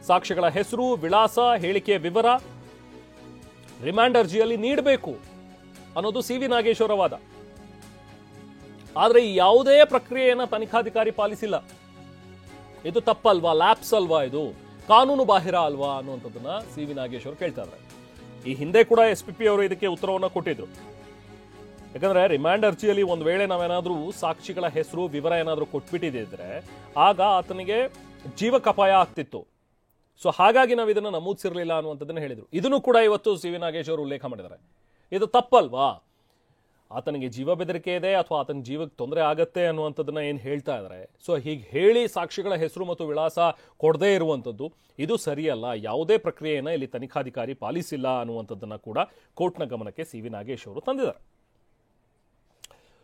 ಸಾಕ್ಷ್ಯಗಳ ಹೆಸರು, ವಿಳಾಸ, ಹೇಳಿಕೆಯ ವಿವರ ರಿಮಾಂಡ್ ಅರ್ಜಿಯಲ್ಲಿ ನೀಡಬೇಕು ಅನ್ನೋದು ಸಿ.ವಿ. ನಾಗೇಶ್ ಅವರ ವಾದ. ಆದರೆ ಯಾವುದೇ ಪ್ರಕ್ರಿಯೆಯನ್ನ ತನಿಖಾಧಿಕಾರಿ ಪಾಲಿಸಿಲ್ಲ. ಇದು ತಪ್ಪಲ್ವಾ, ಲ್ಯಾಪ್ಸ್ ಅಲ್ವಾ, ಇದು ಕಾನೂನು ಬಾಹಿರ ಅಲ್ವಾ ಅನ್ನುವಂಥದ್ದನ್ನ ಸಿ.ವಿ. ನಾಗೇಶ್ ಅವರು ಕೇಳ್ತಾ ಇದ್ದಾರೆ. ಈ ಹಿಂದೆ ಕೂಡ SPP ಅವರು ಇದಕ್ಕೆ ಉತ್ತರವನ್ನ ಕೊಟ್ಟಿದ್ರು. ಯಾಕಂದ್ರೆ ರಿಮಾಂಡ್ ಅರ್ಜಿಯಲ್ಲಿ ಒಂದ್ ವೇಳೆ ನಾವೇನಾದ್ರೂ ಸಾಕ್ಷಿಗಳ ಹೆಸರು, ವಿವರ ಏನಾದ್ರೂ ಕೊಟ್ಬಿಟ್ಟಿದ್ರೆ ಆಗ ಆತನಿಗೆ ಜೀವಕ್ಕಪಾಯ ಆಗ್ತಿತ್ತು. ಸೊ ಹಾಗಾಗಿ ನಾವು ಇದನ್ನ ನಮೂದಿಸಿರ್ಲಿಲ್ಲ ಅನ್ನುವಂಥದ್ದನ್ನ ಹೇಳಿದ್ರು. ಇದನ್ನು ಕೂಡ ಇವತ್ತು ಸಿ.ವಿ. ನಾಗೇಶ್ ಅವರು ಉಲ್ಲೇಖ ಮಾಡಿದ್ದಾರೆ. ಇದು ತಪ್ಪಲ್ವಾ, ಆತನಿಗೆ ಜೀವ ಬೆದರಿಕೆ ಇದೆ ಅಥವಾ ಆತನ ಜೀವಕ್ಕೆ ತೊಂದರೆ ಆಗತ್ತೆ ಅನ್ನುವಂಥದ್ದನ್ನ ಏನು ಹೇಳ್ತಾ ಇದ್ದಾರೆ. ಸೊ ಹೀಗೆ ಹೇಳಿ ಸಾಕ್ಷಿಗಳ ಹೆಸರು ಮತ್ತು ವಿಳಾಸ ಕೊಡದೇ ಇರುವಂಥದ್ದು ಇದು ಸರಿಯಲ್ಲ, ಯಾವುದೇ ಪ್ರಕ್ರಿಯೆಯನ್ನು ಇಲ್ಲಿ ತನಿಖಾಧಿಕಾರಿ ಪಾಲಿಸಿಲ್ಲ ಅನ್ನುವಂಥದ್ದನ್ನ ಕೂಡ ಕೋರ್ಟ್ನ ಗಮನಕ್ಕೆ ಸಿ.ವಿ. ನಾಗೇಶ್ ಅವರು ತಂದಿದ್ದಾರೆ.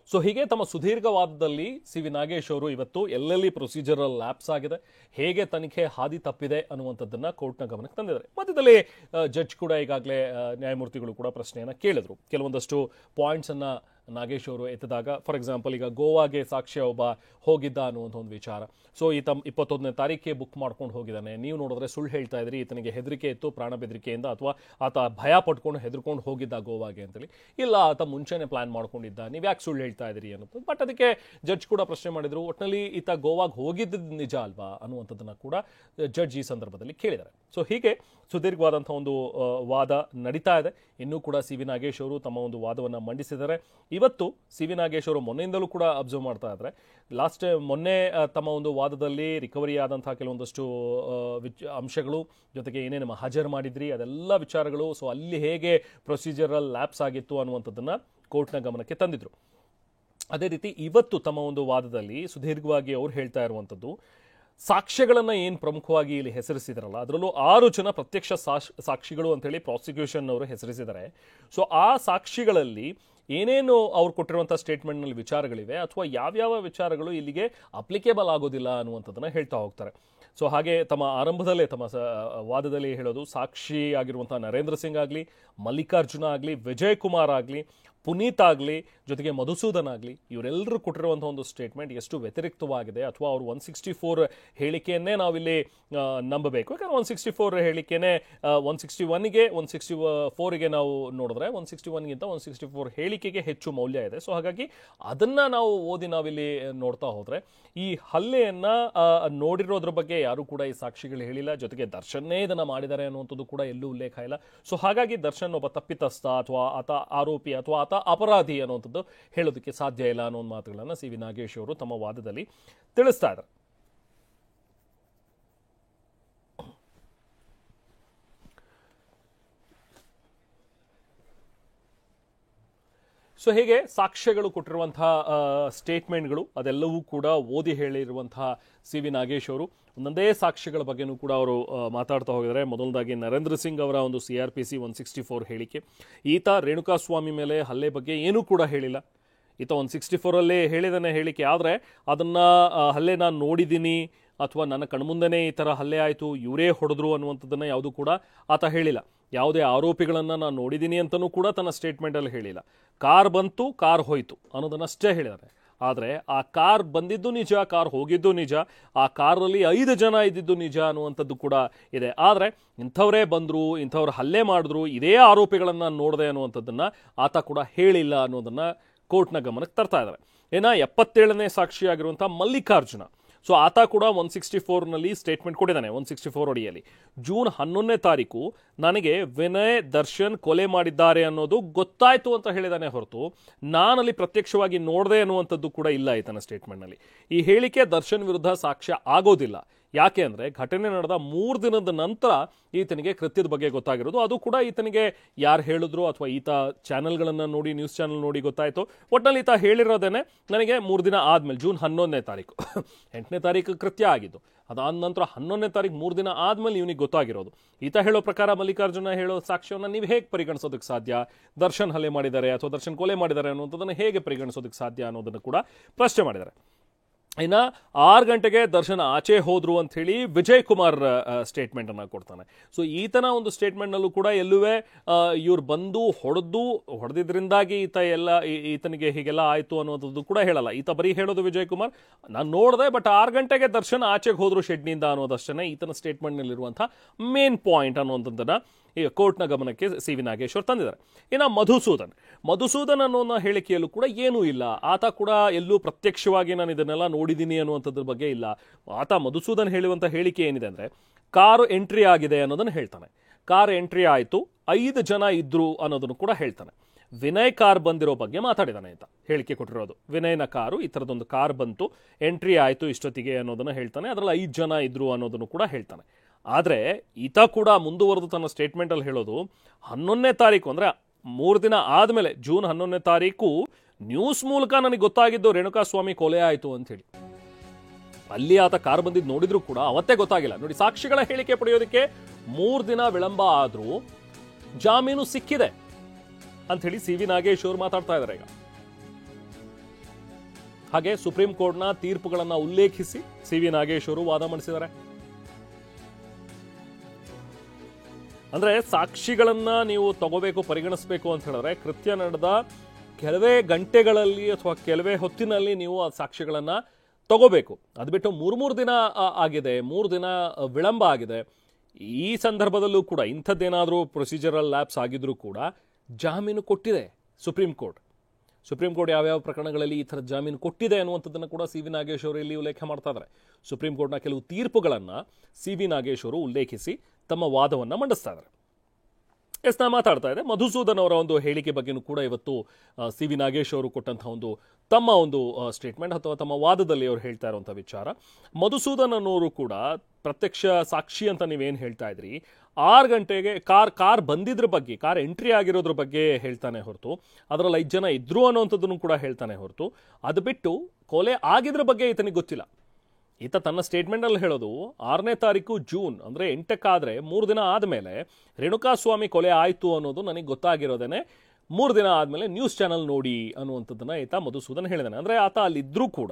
ಸೊ ಹೀಗೆ ತಮ್ಮ ಸುದೀರ್ಘ ವಾದದಲ್ಲಿ ಸಿ.ವಿ. ನಾಗೇಶ್ ಅವರು ಇವತ್ತು ಎಲ್ಲೆಲ್ಲಿ ಪ್ರೊಸೀಜರಲ್ ಲ್ಯಾಪ್ಸ್ ಆಗಿದೆ, ಹೇಗೆ ತನಿಖೆ ಹಾದಿ ತಪ್ಪಿದೆ ಅನ್ನುವಂಥದ್ದನ್ನ ಕೋರ್ಟ್ನ ಗಮನಕ್ಕೆ ತಂದಿದ್ದಾರೆ. ಮಧ್ಯದಲ್ಲಿ ಜಡ್ಜ್ ಕೂಡ ಈಗಾಗಲೇ ನ್ಯಾಯಮೂರ್ತಿಗಳು ಕೂಡ ಪ್ರಶ್ನೆಯನ್ನು ಕೇಳಿದ್ರು. ಕೆಲವೊಂದಷ್ಟು ಪಾಯಿಂಟ್ಸ್ ಅನ್ನ ನಾಗೇಶ್ ಅವರು ಎತ್ತಿದಾಗ, ಫಾರ್ ಎಕ್ಸಾಂಪಲ್ ಈಗ ಗೋವಾಗೆ ಸಾಕ್ಷ್ಯ ಒಬ್ಬ ಹೋಗಿದ್ದ ಅನ್ನುವಂಥ ಒಂದು ವಿಚಾರ. ಸೊ ಈತ 21ನೇ ತಾರೀಕಿಗೆ ಬುಕ್ ಮಾಡ್ಕೊಂಡು ಹೋಗಿದ್ದಾನೆ, ನೀವು ನೋಡಿದ್ರೆ ಸುಳ್ಳು ಹೇಳ್ತಾ ಇದ್ರಿ, ಈತನಿಗೆ ಹೆದರಿಕೆ ಇತ್ತು ಪ್ರಾಣ ಬೆದರಿಕೆಯಿಂದ, ಅಥವಾ ಆತ ಭಯ ಪಟ್ಕೊಂಡು ಹೆದರ್ಕೊಂಡು ಹೋಗಿದ್ದ ಗೋವಾಗೆ ಅಂತೇಳಿ. ಇಲ್ಲ, ಆತ ಮುಂಚೆನೆ ಪ್ಲಾನ್ ಮಾಡ್ಕೊಂಡಿದ್ದ, ನೀವು ಯಾಕೆ ಸುಳ್ಳು ಹೇಳ್ತಾ ಇದ್ರಿ ಅನ್ನೋದು. ಬಟ್ ಅದಕ್ಕೆ ಜಡ್ಜ್ ಕೂಡ ಪ್ರಶ್ನೆ ಮಾಡಿದ್ರು, ಒಟ್ಟಿನಲ್ಲಿ ಈತ ಗೋವಾಗೆ ಹೋಗಿದ್ದು ನಿಜ ಅಲ್ವಾ ಅನ್ನುವಂಥದ್ದನ್ನ ಕೂಡ ಜಡ್ಜ್ ಈ ಸಂದರ್ಭದಲ್ಲಿ ಕೇಳಿದ್ದಾರೆ. ಸೊ ಹೀಗೆ ಸುದೀರ್ಘವಾದಂಥ ಒಂದು ವಾದ ನಡೀತಾ ಇದೆ. ಇನ್ನೂ ಕೂಡ ಸಿ.ವಿ. ನಾಗೇಶ್ ಅವರು ತಮ್ಮ ಒಂದು ವಾದವನ್ನು ಮಂಡಿಸಿದ್ದಾರೆ. ಇವತ್ತು ಸಿ.ವಿ. ನಾಗೇಶ್ ಅವರು ಮೊನ್ನೆಯಿಂದಲೂ ಕೂಡ ಅಬ್ಸರ್ವ್ ಮಾಡ್ತಾ ಇದ್ದಾರೆ. ಮೊನ್ನೆ ತಮ್ಮ ಒಂದು ವಾದದಲ್ಲಿ ರಿಕವರಿ ಆದಂತಹ ಕೆಲವೊಂದಷ್ಟು ಅಂಶಗಳು, ಜೊತೆಗೆ ಏನೇನು ಹಾಜರು ಮಾಡಿದ್ರಿ ಅದೆಲ್ಲ ವಿಚಾರಗಳು, ಸೊ ಅಲ್ಲಿ ಹೇಗೆ ಪ್ರೊಸೀಜರಲ್ ಲ್ಯಾಪ್ಸ್ ಆಗಿತ್ತು ಅನ್ನುವಂಥದ್ದನ್ನ ಕೋರ್ಟ್ನ ಗಮನಕ್ಕೆ ತಂದಿದ್ರು. ಅದೇ ರೀತಿ ಇವತ್ತು ತಮ್ಮ ಒಂದು ವಾದದಲ್ಲಿ ಸುದೀರ್ಘವಾಗಿ ಅವ್ರು ಹೇಳ್ತಾ ಇರುವಂಥದ್ದು, ಸಾಕ್ಷ್ಯಗಳನ್ನು ಏನು ಪ್ರಮುಖವಾಗಿ ಇಲ್ಲಿ ಹೆಸರಿಸಿದಾರಲ್ಲ ಅದರಲ್ಲೂ 6 ಜನ ಪ್ರತ್ಯಕ್ಷ ಸಾಕ್ಷಿಗಳು ಅಂತೇಳಿ ಪ್ರಾಸಿಕ್ಯೂಷನ್ ಅವರು ಹೆಸರಿಸಿದ್ದಾರೆ. ಸೊ ಆ ಸಾಕ್ಷಿಗಳಲ್ಲಿ ಏನೇನು ಅವ್ರು ಕೊಟ್ಟಿರುವಂಥ ಸ್ಟೇಟ್ಮೆಂಟ್ನಲ್ಲಿ ವಿಚಾರಗಳಿವೆ ಅಥವಾ ಯಾವ್ಯಾವ ವಿಚಾರಗಳು ಇಲ್ಲಿಗೆ ಅಪ್ಲಿಕೇಬಲ್ ಆಗೋದಿಲ್ಲ ಅನ್ನುವಂಥದ್ದನ್ನ ಹೇಳ್ತಾ ಹೋಗ್ತಾರೆ. ಸೊ ಹಾಗೆ ತಮ್ಮ ಆರಂಭದಲ್ಲೇ ತಮ್ಮ ವಾದದಲ್ಲಿ ಹೇಳೋದು, ಸಾಕ್ಷಿ ಆಗಿರುವಂಥ ನರೇಂದ್ರ ಸಿಂಗ್ ಆಗಲಿ, ಮಲ್ಲಿಕಾರ್ಜುನ ಆಗಲಿ, ವಿಜಯ್ ಕುಮಾರ್ ಆಗಲಿ, ಪುನೀತ್ ಆಗಲಿ, ಜೊತೆಗೆ ಮಧುಸೂದನ್ ಆಗಲಿ, ಇವರೆಲ್ಲರೂ ಕೊಟ್ಟಿರುವಂಥ ಒಂದು ಸ್ಟೇಟ್ಮೆಂಟ್ ಎಷ್ಟು ವ್ಯತಿರಿಕ್ತವಾಗಿದೆ, ಅಥವಾ ಅವರು 164 ಹೇಳಿಕೆಯನ್ನೇ ನಾವಿಲ್ಲಿ ನಂಬಬೇಕು. ಯಾಕಂದ್ರೆ 164 ಹೇಳಿಕೆನೇ 161ಗೆ 164ಗೆ ನಾವು ನೋಡಿದ್ರೆ 161ಗಿಂತ 164 ಹೇಳಿಕೆಗೆ ಹೆಚ್ಚು ಮೌಲ್ಯ ಇದೆ. ಸೊ ಹಾಗಾಗಿ ಅದನ್ನ ನಾವು ಓದಿ ನಾವಿಲ್ಲಿ ನೋಡ್ತಾ ಹೋದ್ರೆ ಈ ಹಲ್ಲೆಯನ್ನ ನೋಡಿರೋದ್ರ ಬಗ್ಗೆ ಯಾರು ಕೂಡ ಈ ಸಾಕ್ಷಿಗಳು ಹೇಳಿಲ್ಲ. ಜೊತೆಗೆ ದರ್ಶನ್ನೇ ಇದನ್ನ ಮಾಡಿದ್ದಾರೆ ಅನ್ನುವಂಥದ್ದು ಕೂಡ ಎಲ್ಲೂ ಉಲ್ಲೇಖ ಇಲ್ಲ. ಸೊ ಹಾಗಾಗಿ ದರ್ಶನ್ ಒಬ್ಬ ತಪ್ಪಿತಸ್ಥ ಅಥವಾ ಆತ ಆರೋಪಿ ಅಥವಾ ಆತ ಅಪರಾಧಿ ಅನ್ನುವಂಥದ್ದು ಹೇಳೋದಕ್ಕೆ ಸಾಧ್ಯ ಇಲ್ಲ ಅನ್ನೋ ಒಂದು ಮಾತುಗಳನ್ನು ಸಿ.ವಿ. ನಾಗೇಶ್ ಅವರು ತಮ್ಮ ವಾದದಲ್ಲಿ ತಿಳಿಸ್ತಾ ಇದ್ದಾರೆ. ಸೊ ಹೀಗೆ ಸಾಕ್ಷ್ಯಗಳು ಕೊಟ್ಟಿರುವಂತಹ ಸ್ಟೇಟ್ಮೆಂಟ್ಗಳು ಅದೆಲ್ಲವೂ ಕೂಡ ಓದಿ ಹೇಳಿರುವಂತಹ ಸಿ.ವಿ. ನಾಗೇಶ್ ಅವರು ಒಂದೊಂದೇ ಸಾಕ್ಷ್ಯಗಳ ಬಗ್ಗೆನೂ ಕೂಡ ಅವರು ಮಾತಾಡ್ತಾ ಹೋಗಿದ್ದಾರೆ. ಮೊದಲದಾಗಿ ನರೇಂದ್ರ ಸಿಂಗ್ ಅವರ ಒಂದು CRPC 164 ಹೇಳಿಕೆ. ಈತ ರೇಣುಕಾಸ್ವಾಮಿ ಮೇಲೆ ಹಲ್ಲೆ ಬಗ್ಗೆ ಏನೂ ಕೂಡ ಹೇಳಿಲ್ಲ. ಈತ 164 ಹೇಳಿದಾನೆ ಹೇಳಿಕೆ, ಆದರೆ ಅದನ್ನು ಹಲ್ಲೆ ನಾನು ನೋಡಿದ್ದೀನಿ ಅಥವಾ ನನ್ನ ಕಣ್ಮುಂದೆನೇ ಈ ಥರ ಹಲ್ಲೆ ಆಯಿತು, ಇವರೇ ಹೊಡೆದ್ರು ಅನ್ನುವಂಥದ್ದನ್ನು ಯಾವುದೂ ಕೂಡ ಆತ ಹೇಳಿಲ್ಲ. ಯಾವುದೇ ಆರೋಪಿಗಳನ್ನು ನಾನು ನೋಡಿದ್ದೀನಿ ಅಂತಲೂ ಕೂಡ ತನ್ನ ಸ್ಟೇಟ್ಮೆಂಟಲ್ಲಿ ಹೇಳಿಲ್ಲ. ಕಾರ್ ಬಂತು, ಕಾರ್ ಹೋಯಿತು ಅನ್ನೋದನ್ನಷ್ಟೇ ಹೇಳಿದ್ದಾರೆ. ಆದರೆ ಆ ಕಾರ್ ಬಂದಿದ್ದು ನಿಜ, ಕಾರ್ ಹೋಗಿದ್ದು ನಿಜ, ಆ ಕಾರಲ್ಲಿ 5 ಜನ ಇದ್ದಿದ್ದು ನಿಜ ಅನ್ನುವಂಥದ್ದು ಕೂಡ ಇದೆ. ಆದರೆ ಇಂಥವರೇ ಬಂದರು, ಇಂಥವ್ರು ಹಲ್ಲೆ ಮಾಡಿದ್ರು, ಇದೇ ಆರೋಪಿಗಳನ್ನು ನೋಡಿದೆ ಅನ್ನುವಂಥದ್ದನ್ನು ಆತ ಕೂಡ ಹೇಳಿಲ್ಲ ಅನ್ನೋದನ್ನು ಕೋರ್ಟ್ನ ಗಮನಕ್ಕೆ ತರ್ತಾ ಇದ್ದಾರೆ. 77ನೇ ಸಾಕ್ಷಿಯಾಗಿರುವಂಥ ಮಲ್ಲಿಕಾರ್ಜುನ, ಸೊ ಆತ ಕೂಡ 164ನಲ್ಲಿ ಸ್ಟೇಟ್ಮೆಂಟ್ ಕೊಟ್ಟಿದ್ದಾನೆ. 164 ಅಡಿಯಲ್ಲಿ ಜೂನ್ 11ನೇ ತಾರೀಕು ನನಗೆ ವಿನಯ್ ದರ್ಶನ್ ಕೊಲೆ ಮಾಡಿದ್ದಾರೆ ಅನ್ನೋದು ಗೊತ್ತಾಯ್ತು ಅಂತ ಹೇಳಿದಾನೆ ಹೊರತು ನಾನಲ್ಲಿ ಪ್ರತ್ಯಕ್ಷವಾಗಿ ನೋಡಿದೆ ಅನ್ನುವಂಥದ್ದು ಕೂಡ ಇಲ್ಲ ಈತನ ಸ್ಟೇಟ್ಮೆಂಟ್ನಲ್ಲಿ. ಈ ಹೇಳಿಕೆ ದರ್ಶನ್ ವಿರುದ್ಧ ಸಾಕ್ಷ್ಯ ಆಗೋದಿಲ್ಲ. ಯಾಕೆ ಅಂದರೆ ಘಟನೆ ನಡೆದ 3 ದಿನದ ನಂತರ ಈತನಿಗೆ ಕೃತ್ಯದ ಬಗ್ಗೆ ಗೊತ್ತಾಗಿರೋದು. ಅದು ಕೂಡ ಈತನಿಗೆ ಯಾರು ಹೇಳಿದ್ರು ಅಥವಾ ಈತ ಚಾನೆಲ್ಗಳನ್ನು ನೋಡಿ, ನ್ಯೂಸ್ ಚಾನೆಲ್ ನೋಡಿ ಗೊತ್ತಾಯಿತು. ಒಟ್ಟಿನಲ್ಲಿ ಈತ ಹೇಳಿರೋದೇನೆ ನನಗೆ 3 ದಿನ ಆದಮೇಲೆ, ಜೂನ್ 11ನೇ ತಾರೀಕು 8ನೇ ತಾರೀಕು ಕೃತ್ಯ ಆಗಿದ್ದು, ಅದಾದ ನಂತರ 11ನೇ ತಾರೀಕು 3 ದಿನ ಆದಮೇಲೆ ಇವನಿಗೆ ಗೊತ್ತಾಗಿರೋದು. ಈತ ಹೇಳೋ ಪ್ರಕಾರ ಮಲ್ಲಿಕಾರ್ಜುನ ಹೇಳೋ ಸಾಕ್ಷ್ಯವನ್ನು ನೀವು ಹೇಗೆ ಪರಿಗಣಿಸೋದಕ್ಕೆ ಸಾಧ್ಯ? ದರ್ಶನ್ ಹಲ್ಲೆ ಮಾಡಿದ್ದಾರೆ ಅಥವಾ ದರ್ಶನ್ ಕೊಲೆ ಮಾಡಿದ್ದಾರೆ ಅನ್ನೋದನ್ನು ಹೇಗೆ ಪರಿಗಣಿಸೋದಕ್ಕೆ ಸಾಧ್ಯ ಅನ್ನೋದನ್ನು ಕೂಡ ಪ್ರಶ್ನೆ ಮಾಡಿದ್ದಾರೆ. ಇನ್ನು 6 ಗಂಟೆಗೆ ದರ್ಶನ್ ಆಚೆ ಹೋದ್ರು ಅಂತ ಹೇಳಿ ವಿಜಯ್ ಕುಮಾರ್ ಸ್ಟೇಟ್ಮೆಂಟ್ ಅನ್ನ ಕೊಡ್ತಾನೆ. ಸೊ ಈತನ ಒಂದು ಸ್ಟೇಟ್ಮೆಂಟ್ ನಲ್ಲೂ ಕೂಡ ಎಲ್ಲುವೆ ಇವ್ರು ಬಂದು ಹೊಡೆದಿದ್ರಿಂದಾಗಿ ಈತನಿಗೆ ಹೀಗೆಲ್ಲ ಆಯ್ತು ಅನ್ನೋದು ಕೂಡ ಹೇಳಲ್ಲ. ಈತ ಬರೀ ಹೇಳೋದು ವಿಜಯ್ ಕುಮಾರ್, ನಾನು ನೋಡಿದೆ ಬಟ್ 6 ಗಂಟೆಗೆ ದರ್ಶನ್ ಆಚೆಗೆ ಹೋದ್ರು ಶೆಡ್ನಿಂದ ಅನ್ನೋದಷ್ಟೇ ಈತನ ಸ್ಟೇಟ್ಮೆಂಟ್ ನಲ್ಲಿರುವಂತಹ ಮೇನ್ ಪಾಯಿಂಟ್ ಅನ್ನುವಂಥದ್ದನ್ನ ಈ ಕೋರ್ಟ್ನ ಗಮನಕ್ಕೆ ಸಿ ವಿ ನಾಗೇಶ್ವರ್ ತಂದಿದ್ದಾರೆ. ಇನ್ನು ಮಧುಸೂದನ್ ಅನ್ನೋ ಹೇಳಿಕೆಯಲ್ಲೂ ಕೂಡ ಏನೂ ಇಲ್ಲ. ಆತ ಕೂಡ ಎಲ್ಲೂ ಪ್ರತ್ಯಕ್ಷವಾಗಿ ನಾನು ಇದನ್ನೆಲ್ಲ ನೋಡಿದ್ದೀನಿ ಅನ್ನುವಂಥದ್ರ ಬಗ್ಗೆ ಇಲ್ಲ. ಆತ ಮಧುಸೂದನ್ ಹೇಳುವಂಥ ಹೇಳಿಕೆ ಏನಿದೆ ಅಂದರೆ ಕಾರು ಎಂಟ್ರಿ ಆಗಿದೆ ಅನ್ನೋದನ್ನು ಹೇಳ್ತಾನೆ. ಕಾರ್ ಎಂಟ್ರಿ ಆಯಿತು, 5 ಜನ ಇದ್ರು ಅನ್ನೋದನ್ನು ಕೂಡ ಹೇಳ್ತಾನೆ. ವಿನಯ್ ಕಾರ್ ಬಂದಿರೋ ಬಗ್ಗೆ ಮಾತಾಡಿದಾನೆ ಅಂತ ಹೇಳಿಕೆ ಕೊಟ್ಟಿರೋದು. ವಿನಯ್ನ ಕಾರು ಈ ಥರದೊಂದು ಕಾರ್ ಬಂತು, ಎಂಟ್ರಿ ಆಯಿತು ಇಷ್ಟೊತ್ತಿಗೆ ಅನ್ನೋದನ್ನು ಹೇಳ್ತಾನೆ. ಅದರಲ್ಲಿ 5 ಜನ ಇದ್ರು ಅನ್ನೋದನ್ನು ಕೂಡ ಹೇಳ್ತಾನೆ. ಆದರೆ ಈತ ಕೂಡ ಮುಂದುವರೆದು ತನ್ನ ಸ್ಟೇಟ್ಮೆಂಟಲ್ಲಿ ಹೇಳೋದು 11ನೇ ತಾರೀಕು ಅಂದರೆ 3 ದಿನ ಆದಮೇಲೆ ಜೂನ್ 11ನೇ ತಾರೀಕು ನ್ಯೂಸ್ ಮೂಲಕ ನನಗೆ ಗೊತ್ತಾಗಿದ್ದು ರೇಣುಕಾಸ್ವಾಮಿ ಕೊಲೆ ಆಯಿತು ಅಂಥೇಳಿ. ಅಲ್ಲಿ ಆತ ಕಾರ್ ಬಂದಿದ್ದು ನೋಡಿದ್ರು ಕೂಡ ಅವತ್ತೇ ಗೊತ್ತಾಗಿಲ್ಲ. ನೋಡಿ, ಸಾಕ್ಷಿಗಳ ಹೇಳಿಕೆ ಪಡೆಯೋದಕ್ಕೆ 3 ದಿನ ವಿಳಂಬ ಆದರೂ ಜಾಮೀನು ಸಿಕ್ಕಿದೆ ಅಂಥೇಳಿ ಸಿ ವಿ ನಾಗೇಶ್ ಅವರು ಮಾತಾಡ್ತಾ ಇದ್ದಾರೆ ಈಗ. ಹಾಗೆ ಸುಪ್ರೀಂ ಕೋರ್ಟ್ನ ತೀರ್ಪುಗಳನ್ನು ಉಲ್ಲೇಖಿಸಿ ಸಿ ವಿ ನಾಗೇಶ್ ಅವರು ವಾದ ಮಂಡಿಸಿದ್ದಾರೆ. ಅಂದರೆ ಸಾಕ್ಷಿಗಳನ್ನ ನೀವು ತಗೋಬೇಕು, ಪರಿಗಣಿಸಬೇಕು ಅಂತ ಹೇಳಿದ್ರೆ ಕೃತ್ಯ ನಡೆದ ಕೆಲವೇ ಗಂಟೆಗಳಲ್ಲಿ ಅಥವಾ ಕೆಲವೇ ಹೊತ್ತಿನಲ್ಲಿ ನೀವು ಆ ಸಾಕ್ಷಿಗಳನ್ನ ತಗೋಬೇಕು. ಅದು ಬಿಟ್ಟು 3 ದಿನ ಆಗಿದೆ, 3 ದಿನ ವಿಳಂಬ ಆಗಿದೆ. ಈ ಸಂದರ್ಭದಲ್ಲೂ ಕೂಡ ಇಂಥದ್ದೇನಾದರೂ ಪ್ರೊಸೀಜರಲ್ ಲ್ಯಾಪ್ಸ್ ಆಗಿದ್ರೂ ಕೂಡ ಜಾಮೀನು ಕೊಟ್ಟಿದೆ ಸುಪ್ರೀಂ ಕೋರ್ಟ್ ಯಾವ್ಯಾವ ಪ್ರಕರಣಗಳಲ್ಲಿ ಈ ಥರದ ಜಾಮೀನು ಕೊಟ್ಟಿದೆ ಅನ್ನುವಂಥದ್ದನ್ನು ಕೂಡ ಸಿ ವಿ ನಾಗೇಶ್ ಅವರು ಇಲ್ಲಿ ಉಲ್ಲೇಖ ಮಾಡ್ತಾ ಇದ್ದಾರೆ. ಸುಪ್ರೀಂ ಕೋರ್ಟ್ನ ಕೆಲವು ತೀರ್ಪುಗಳನ್ನು ಸಿ ವಿ ನಾಗೇಶ್ ಅವರು ಉಲ್ಲೇಖಿಸಿ ತಮ್ಮ ವಾದವನ್ನು ಮಂಡಿಸ್ತಾ ಇದ್ದಾರೆ. ನಾ ಮಾತಾಡ್ತಾ ಇದೆ ಮಧುಸೂದನ್ ಅವರ ಒಂದು ಹೇಳಿಕೆ ಬಗ್ಗೆನೂ ಕೂಡ ಇವತ್ತು ಸಿ ವಿ ನಾಗೇಶ್ ಅವರು ಕೊಟ್ಟಂತಹ ತಮ್ಮ ಒಂದು ಸ್ಟೇಟ್ಮೆಂಟ್ ಅಥವಾ ತಮ್ಮ ವಾದದಲ್ಲಿ ಅವರು ಹೇಳ್ತಾ ಇರುವಂಥ ವಿಚಾರ. ಮಧುಸೂದನ್ ಅನ್ನೋರು ಕೂಡ ಪ್ರತ್ಯಕ್ಷ ಸಾಕ್ಷಿ ಅಂತ ನೀವೇನು ಹೇಳ್ತಾ ಇದ್ರಿ, 6 ಗಂಟೆಗೆ ಕಾರ್ ಬಂದಿದ್ರ ಬಗ್ಗೆ, ಕಾರ್ ಎಂಟ್ರಿ ಆಗಿರೋದ್ರ ಬಗ್ಗೆ ಹೇಳ್ತಾನೆ ಹೊರತು ಅದರಲ್ಲಿ 5 ಜನ ಇದ್ರು ಅನ್ನೋವಂಥದ್ದನ್ನು ಕೂಡ ಹೇಳ್ತಾನೆ ಹೊರತು ಅದು ಬಿಟ್ಟು ಕೊಲೆ ಆಗಿದ್ರ ಬಗ್ಗೆ ಈತನಿಗೆ ಗೊತ್ತಿಲ್ಲ. ಈತ ತನ್ನ ಸ್ಟೇಟ್ಮೆಂಟಲ್ಲಿ ಹೇಳೋದು 6ನೇ ತಾರೀಕು ಜೂನ್ ಅಂದರೆ 8ಕ್ಕಾದರೆ 3 ದಿನ ಆದಮೇಲೆ ರೇಣುಕಾಸ್ವಾಮಿ ಕೊಲೆ ಆಯಿತು ಅನ್ನೋದು ನನಗೆ ಗೊತ್ತಾಗಿರೋದೇನೆ 3 ದಿನ ಆದಮೇಲೆ ನ್ಯೂಸ್ ಚಾನಲ್ ನೋಡಿ ಅನ್ನುವಂಥದ್ದನ್ನು ಈತ ಮಧುಸೂದನ್ ಹೇಳಿದಾನೆ. ಅಂದರೆ ಆತ ಅಲ್ಲಿದ್ದರೂ ಕೂಡ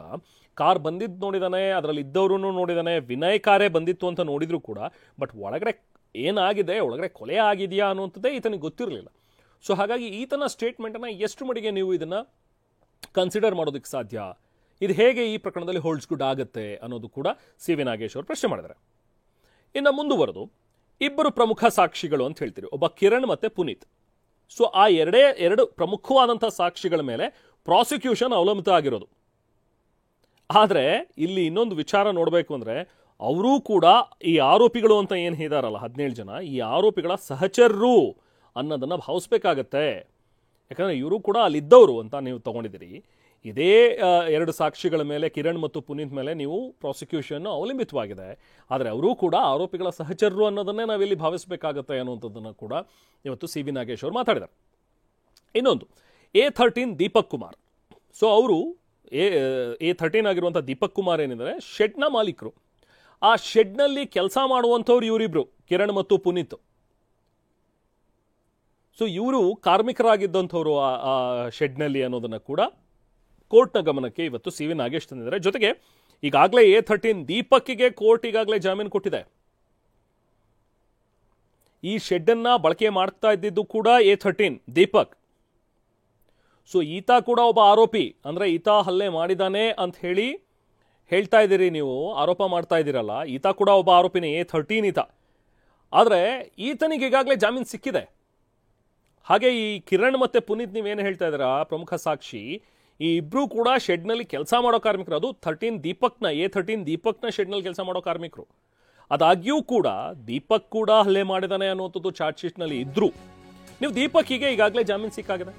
ಕಾರ್ ಬಂದಿದ್ದು ನೋಡಿದಾನೆ, ಅದರಲ್ಲಿ ಇದ್ದವರು ನೋಡಿದಾನೆ, ವಿನಯ್ ಕಾರೇ ಬಂದಿತ್ತು ಅಂತ ನೋಡಿದ್ರು ಕೂಡ ಬಟ್ ಒಳಗಡೆ ಏನಾಗಿದೆ, ಒಳಗಡೆ ಕೊಲೆ ಆಗಿದೆಯಾ ಅನ್ನುವಂಥದ್ದೇ ಈತನಿಗೆ ಗೊತ್ತಿರಲಿಲ್ಲ. ಸೊ ಹಾಗಾಗಿ ಈತನ ಸ್ಟೇಟ್ಮೆಂಟನ್ನು ಎಷ್ಟು ಮಟ್ಟಿಗೆ ನೀವು ಇದನ್ನು ಕನ್ಸಿಡರ್ ಮಾಡೋದಕ್ಕೆ ಸಾಧ್ಯ, ಇದು ಹೇಗೆ ಈ ಪ್ರಕರಣದಲ್ಲಿ ಹೋಲ್ಡ್ಸ್ ಗುಡ್ ಆಗುತ್ತೆ ಅನ್ನೋದು ಕೂಡ ಸಿ ವಿ ನಾಗೇಶ್ ಅವರು ಪ್ರಶ್ನೆ ಮಾಡಿದ್ದಾರೆ. ಇನ್ನು ಮುಂದುವರೆದು ಇಬ್ಬರು ಪ್ರಮುಖ ಸಾಕ್ಷಿಗಳು ಅಂತ ಹೇಳ್ತೀರಿ, ಒಬ್ಬ ಕಿರಣ್ ಮತ್ತೆ ಪುನೀತ್. ಸೊ ಆ ಎರಡು ಪ್ರಮುಖವಾದಂಥ ಸಾಕ್ಷಿಗಳ ಮೇಲೆ ಪ್ರಾಸಿಕ್ಯೂಷನ್ ಅವಲಂಬಿತ ಆಗಿರೋದು. ಆದರೆ ಇಲ್ಲಿ ಇನ್ನೊಂದು ವಿಚಾರ ನೋಡಬೇಕು ಅಂದರೆ ಅವರೂ ಕೂಡ ಈ ಆರೋಪಿಗಳು ಅಂತ ಏನು ಹೇಳಿದಾರಲ್ಲ 17 ಜನ, ಈ ಆರೋಪಿಗಳ ಸಹಚರರು ಅನ್ನೋದನ್ನು ಭಾವಿಸ್ಬೇಕಾಗತ್ತೆ. ಯಾಕಂದರೆ ಇವರು ಕೂಡ ಅಲ್ಲಿದ್ದವರು ಅಂತ ನೀವು ತಗೊಂಡಿದ್ದೀರಿ. ಇದೇ 2 ಸಾಕ್ಷಿಗಳ ಮೇಲೆ, ಕಿರಣ್ ಮತ್ತು ಪುನೀತ್ ಮೇಲೆ ನೀವು ಪ್ರಾಸಿಕ್ಯೂಷನ್ ಅವಲಂಬಿತವಾಗಿದೆ. ಆದರೆ ಅವರೂ ಕೂಡ ಆರೋಪಿಗಳ ಸಹಚರರು ಅನ್ನೋದನ್ನೇ ನಾವಿಲ್ಲಿ ಭಾವಿಸಬೇಕಾಗತ್ತೆ ಅನ್ನುವಂಥದ್ದನ್ನು ಕೂಡ ಇವತ್ತು ಸಿ ವಿ ನಾಗೇಶ್ ಅವರು ಮಾತಾಡಿದ್ದಾರೆ. ಇನ್ನೊಂದು A13 ದೀಪಕ್ ಕುಮಾರ್. ಸೊ ಅವರು A13 ಆಗಿರುವಂಥ ದೀಪಕ್ ಕುಮಾರ್ ಏನಿದ್ದಾರೆ ಶೆಡ್ನ ಮಾಲೀಕರು. ಆ ಶೆಡ್ನಲ್ಲಿ ಕೆಲಸ ಮಾಡುವಂಥವ್ರು ಇವರಿಬ್ರು, ಕಿರಣ್ ಮತ್ತು ಪುನೀತ್. ಸೊ ಇವರು ಕಾರ್ಮಿಕರಾಗಿದ್ದಂಥವ್ರು ಆ ಶೆಡ್ನಲ್ಲಿ ಅನ್ನೋದನ್ನು ಕೂಡ ಕೋರ್ಟ್ನ ಗಮನಕ್ಕೆ ಇವತ್ತು ಸಿ ವಿ ನಾಗೇಶ್ ತಂದಿದ್ದಾರೆ. ಜೊತೆಗೆ ಈಗಾಗಲೇ A13 ದೀಪಕ್ಕಿಗೆ ಕೋರ್ಟ್ ಈಗಾಗಲೇ ಜಾಮೀನು ಕೊಟ್ಟಿದೆ. ಈ ಶೆಡ್ಡನ್ನು ಬಳಕೆ ಮಾಡ್ತಾ ಇದ್ದಿದ್ದು ಕೂಡ A13 ದೀಪಕ್. ಸೊ ಈತ ಕೂಡ ಒಬ್ಬ ಆರೋಪಿ, ಅಂದರೆ ಈತ ಹಲ್ಲೆ ಮಾಡಿದಾನೆ ಅಂತ ಹೇಳ್ತಾ ಇದ್ದೀರಿ, ನೀವು ಆರೋಪ ಮಾಡ್ತಾ ಇದ್ದೀರಲ್ಲ, ಈತ ಕೂಡ ಒಬ್ಬ ಆರೋಪಿನೇ, A13 ಈತ. ಆದರೆ ಈತನಿಗೆ ಈಗಾಗಲೇ ಜಾಮೀನು ಸಿಕ್ಕಿದೆ. ಹಾಗೆ ಈ ಕಿರಣ್ ಮತ್ತೆ ಪುನೀತ್ ನೀವೇನು ಹೇಳ್ತಾ ಇದ್ದೀರಾ ಪ್ರಮುಖ ಸಾಕ್ಷಿ, ಈ ಇಬ್ರು ಕೂಡ ಶೆಡ್ನಲ್ಲಿ ಕೆಲಸ ಮಾಡೋ ಕಾರ್ಮಿಕರು. ಅದು A13 ದೀಪಕ್ನ ಶೆಡ್ನಲ್ಲಿ ಕೆಲಸ ಮಾಡೋ ಕಾರ್ಮಿಕರು. ಅದಾಗ್ಯೂ ಕೂಡ ದೀಪಕ್ ಕೂಡ ಹಲ್ಲೆ ಮಾಡಿದಾನೆ ಅನ್ನುವಂಥದ್ದು ಚಾರ್ಜ್ ಶೀಟ್ನಲ್ಲಿ ಇದ್ರು. ನೀವು ದೀಪಕ್ಕಿಗೆ ಈಗಾಗಲೇ ಜಾಮೀನು ಸಿಕ್ಕಾಗಿದೆ.